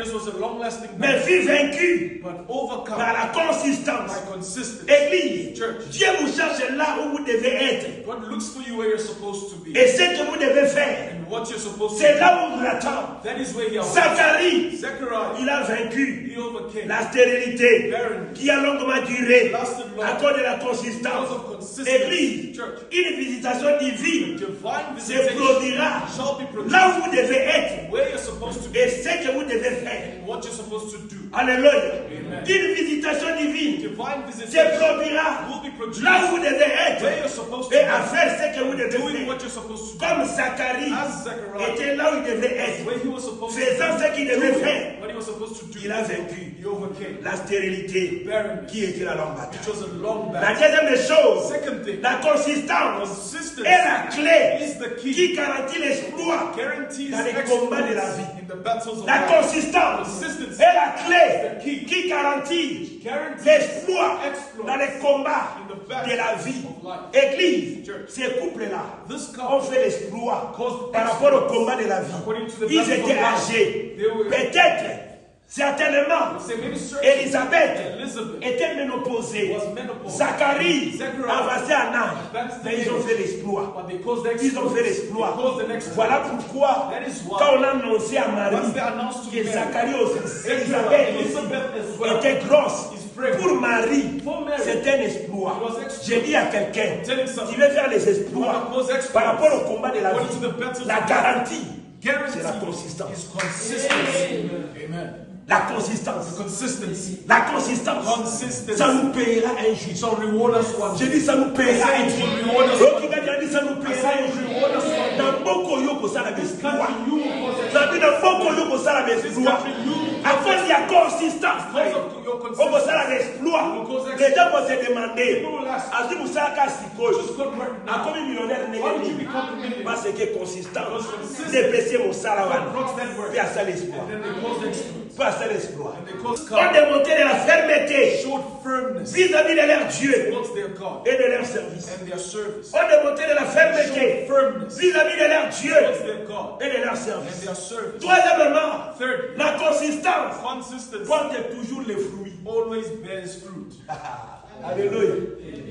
Barrenness was a long-lasting Mais fut vaincu but overcome par la consistance. by consistency. Église, Church. Dieu vous cherche là où vous devez être. God looks for you where you're supposed to be. Et ce que vous devez faire, And what you're supposed to c'est do. là où vous l'attend. That is where he Zacharie, Zechariah, il a vaincu he overcame. la stérilité Barrenness. qui a longuement duré Lasted long. à cause de la consistance. Because of consistency. Église, Church. une visitation divine Divine se visitation produira shall be produced là où vous devez être where you're supposed to be et ce que vous devez faire. and what you're supposed to do. Alléluia. Amen. Une visitation divine Divine se visitation produira will be produced là où vous devez être where you're supposed to et à be, faire ce que vous devez doing faire. what you're supposed to do. Comme Zacharie As Zechariah, était là où il devait être, where he was supposed to faisant ce qu'il devait do, faire, what he was supposed to do, il a vaincu he overcame. la stérilité Barrenness, qui était la longue bataille. which was a long La battle. deuxième des choses, Second thing, la consistance consistency est la clé is the key. qui garantit l'exploit Guarantees dans les combats de la excellence vie. in the battles of La life. consistance Consistency est la clé the key. qui garantit Guarantees l'exploit exploits dans les combats in the battles de la vie. of life. Église, Church. ces couples-là This ont couple fait l'exploit caused par rapport au exploits combat de la vie. according to the Ils battles of étaient life. âgés. They were- Peut-être, certainement, Say maybe certain Élisabeth Elizabeth était ménopausée. was menopause. Zacharie Zechariah avancé en âge. advanced Mais ils ont fait l'exploit. but they caused the Ils ont fait exploits. l'exploit. They caused the next Voilà pourquoi, That is why quand on a annoncé à Marie once they announced to que Mary, Zacharie aussi, Zechariah, Élisabeth Elizabeth as well, était grosse, is pregnant. pour Marie, For Mary, c'est un exploit. it was exploit. J'ai dit à quelqu'un, Telling something. tu veux faire les You exploits wanna cause exploits. par rapport au combat de la According to vie. the battles La of garantie, Guarantee c'est la consistance. is consistency. Amen. La consistance. Consistency. La consistance. Consistency. Ça nous payera un jour. Shall reward us one J'ai day. dit ça nous payera un jour. Reward us Donc il a dit ça nous payera un jour. Reward us one day. Dans beaucoup yo ça la exploit. You will cause Ça dit dans beaucoup yo ça la exploit. À cause il y a consistance. because of your Comme consistency. ça la exploit. Les gens vont se demander. À ce que vous savez qu'à Sikoy, Just got right à now. comme millionnaire Why did you n'est become a millionaire? parce que consistance. Dépêcher mon salaire. Brought that word. Puis à ça l'exploit. Then they caused exploits. Puis à ça l'exploit. And they caused On démontait de la fermeté showed firmness vis-à-vis de leur Dieu towards their God et de leur service. and their service. On démontait de la fermeté Firmness vis-à-vis de leur Dieu towards their God et de leur and service. their service. Troisièmement, Third, la consistance consistency porte toujours les fruits. always bears fruit. Alléluia.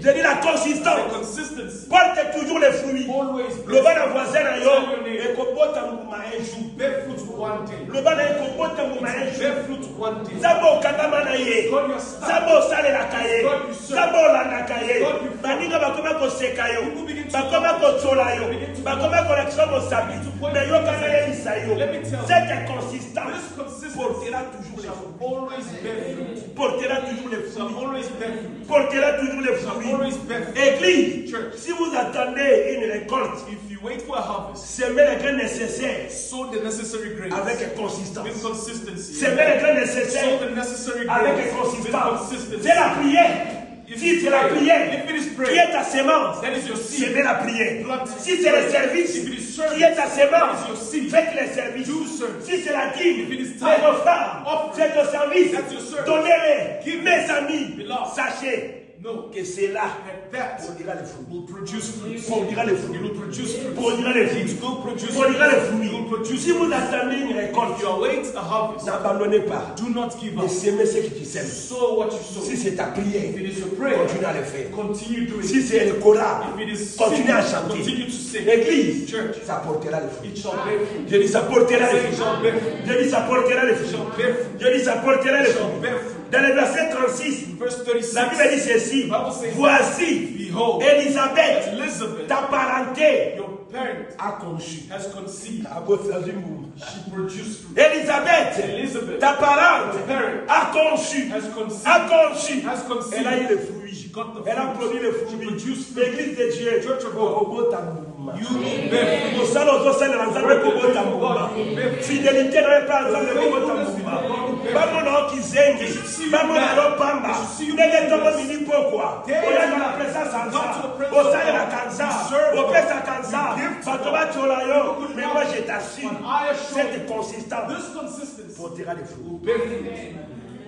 Je dis la The consistance consistency porte toujours les fruits. always Le bears bas la voisin na yo, fruit. et kopota muma un jour. Bear fruit one day. Le bas na yo kopota muma un jour. Bear fruit one day. Zabo katama na ye. God your star. Zabo sale la kaye. God you serve. Zabo landa kaye. God you follow. Baninga bakoma koseka yo. People begin to Bakoma kotsola yo. begin to Bakoma kolakisa mosabi. point Mais yo kana ye isa yo. Let me tell you. Cette consistance This consistency portera toujours les shall fruits. always bear fruit. Portera toujours les Shall fruits. always bear fruit. Portera toujours les Shall fruits. always bear fruit. Église, Church. si vous attendez une récolte, If you wait for a harvest, semez les grains nécessaires sow the necessary grains avec consistance. with consistency. Semez les grains Sow nécessaires the necessary avec grains with consistance. consistency. C'est la prière. Si c'est la prière, If it is qui prayer, est ta sémence, that is your seed. semez la prière. Plant. Si c'est le service, If it is service, qui est ta that sémence, is your seed. faites les services. Do service. Si c'est la dîme, If it is c'est time, vos femmes, offer. c'est au service. That's your service. Donnez-les, Give mes them. amis. Beloved. Sachez No. que c'est là And that produira les fruits. will produce fruit. Produira les It fruits. will produce fruit. Produira les fruits. It will produce Produira les fruit. It will fruits. produce Si vous fruit. attendez une récolte, If you await a harvest, n'abandonnez pas. do not give Mais up. semez ce que tu sèmes. Sow what you sow. Si c'est ta prière, If it is your prayer, continue à le faire. continue doing Si it. c'est le choral, If it is continue à singing, chanter. continue to sing. L'église, Church, ça portera les fruits. it shall bear fruit. Je dis ça portera les Say it fruits. shall bear fruit. Je dis ça portera les It fruits. shall bear fruit. Je dis ça portera les It shall fruits. bear fruit. Dans le verset 36, Verse la Bible 36. dit ceci. Bible says, Voici, Behold, Élisabeth, Elizabeth, ta parenté, your parent, a conçu. has conceived. She Produced fruit. Élisabeth, Elizabeth, ta parente, your parent, a conçu. has conceived. A conçu. Has conceived. Elle a eu les fruits. She got the Elle a fruit. produit les She fruits. produced fruit. L'église de Dieu, Church of God. Obotambuma. You will bear fruit. Mosala ozosalela nzambe kobotambuma. Fidélité na epa nzambe kobotambuma. Bamona okizenge. Bamona lopamba. Ndenge ntongo mini pokwa. Oyanga na presence anza. Osalela kanza. Opesa kanza. Bato batiola yo. Mais moi je t'assure, cette consistance This consistency portera les fruits. will bear fruit.